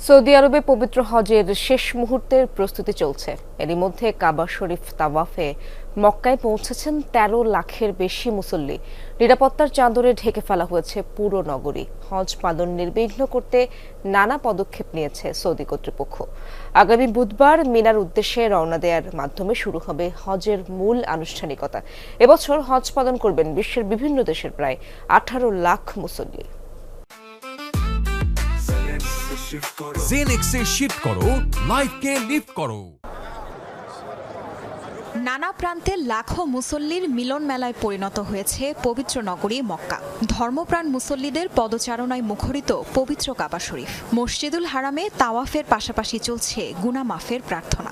Saudi আরবে পবিত্র হজের শেষ মুহূর্তের প্রস্তুতি চলছে। এরই মধ্যে কাবা শরীফ তাওয়াফে মক্কায় পৌঁছেছেন ১৩ লাখের বেশি মুসল্লি। নিরাপত্তার চাদরে ঢেকে ফেলা হয়েছে পুরো নগরী। হজ পালন নির্বিঘ্ন করতে নানা পদক্ষেপ নিয়েছে সৌদি কর্তৃপক্ষ। আগামী বুধবার মিনার উদ্দেশ্যে রওনা দেওয়ার মাধ্যমে শুরু হবে হজের মূল আনুষ্ঠানিকতা। এবছর হজ পালন করবেন বিশ্বের বিভিন্ন দেশের প্রায় ১৮ লাখ মুসল্লি। জেনেক্সে শিফট করো, লাইফকে লিফট করো। নানা প্রান্তে লাখো মুসল্লির মিলন মেলায় পরিণত হয়েছে পবিত্র নগরী মক্কা। ধর্মপ্রাণ মুসল্লিদের পদচারণায় মুখরিত পবিত্র কাবা শরীফ। মসজিদুল হারামে তাওয়াফের পাশাপাশি চলছে গুনাহ মাফের প্রার্থনা।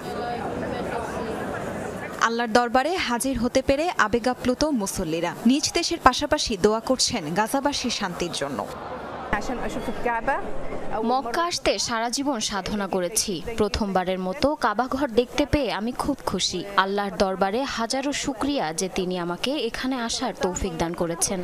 আল্লাহর দরবারে হাজির হতে পেরে আবেগাপ্লুত মুসল্লিরা নিজ দেশের পাশাপাশি দোয়া করছেন গাজাবাসীর শান্তির জন্য। মক্কা আসতে সারা জীবন সাধনা করেছি। প্রথমবারের মতো কাবাঘর দেখতে পেয়ে আমি খুব খুশি। আল্লাহর দরবারে হাজারো শুকরিয়া যে তিনি আমাকে এখানে আসার তৌফিক দান করেছেন।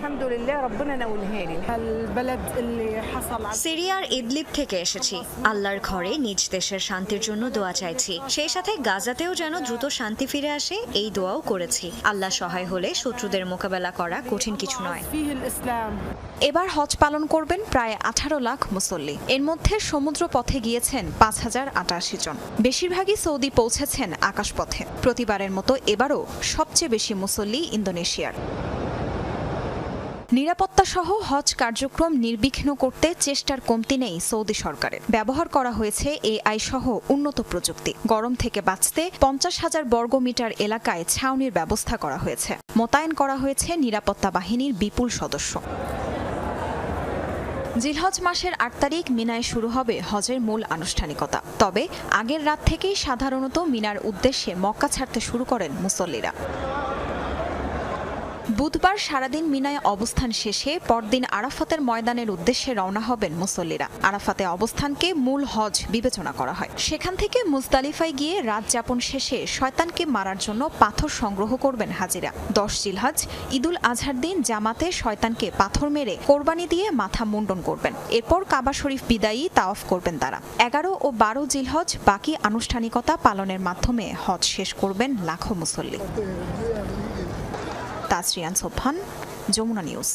সিরিয়ার ইদলিব থেকে এসেছি। আল্লাহর ঘরে নিজ দেশের শান্তির জন্য দোয়া চাইছি। সেই সাথে গাজাতেও যেন দ্রুত শান্তি ফিরে আসে এই দোয়াও করেছি। আল্লাহ সহায় হলে শত্রুদের মোকাবেলা করা কঠিন কিছু নয়। এবার হজ পালন করবেন প্রায় ১৮ লাখ মুসল্লি। এর মধ্যে সমুদ্র পথে গিয়েছেন ৫,০৮৮ জন। বেশিরভাগই সৌদি পৌঁছেছেন আকাশপথে। প্রতিবারের মতো এবারও সবচেয়ে বেশি মুসল্লি ইন্দোনেশিয়ার। নিরাপত্তা সহ হজ কার্যক্রম নির্বিঘ্ন করতে চেষ্টার কমতি নেই সৌদি সরকারের। ব্যবহার করা হয়েছে এআই সহ উন্নত প্রযুক্তি। গরম থেকে বাঁচতে ৫০,০০০ বর্গমিটার এলাকায় ছাউনির ব্যবস্থা করা হয়েছে। মোতায়েন করা হয়েছে নিরাপত্তা বাহিনীর বিপুল সদস্য। জিলহজ মাসের ৮ তারিখ মিনায় শুরু হবে হজের মূল আনুষ্ঠানিকতা। তবে আগের রাত থেকেই সাধারণত মিনার উদ্দেশ্যে মক্কা ছাড়তে শুরু করেন মুসল্লিরা। বুধবার সারাদিন মিনায় অবস্থান শেষে পরদিন আরাফাতের ময়দানের উদ্দেশ্যে রওনা হবেন মুসল্লিরা। আরাফাতে অবস্থানকে মূল হজ বিবেচনা করা হয়। সেখান থেকে মুজদালিফায় গিয়ে রাত যাপন শেষে শয়তানকে মারার জন্য পাথর সংগ্রহ করবেন হাজিরা। ১০ জিলহজ ঈদুল আজহার দিন জামাতে শয়তানকে পাথর মেরে কোরবানি দিয়ে মাথা মুন্ডন করবেন। এরপর কাবা শরীফ বিদায়ী তাওয়াফ করবেন তারা। ১১ ও ১২ জিলহজ বাকি আনুষ্ঠানিকতা পালনের মাধ্যমে হজ শেষ করবেন লাখো মুসল্লি। তাসরিয়ান সোবহান, যমুনা নিউজ।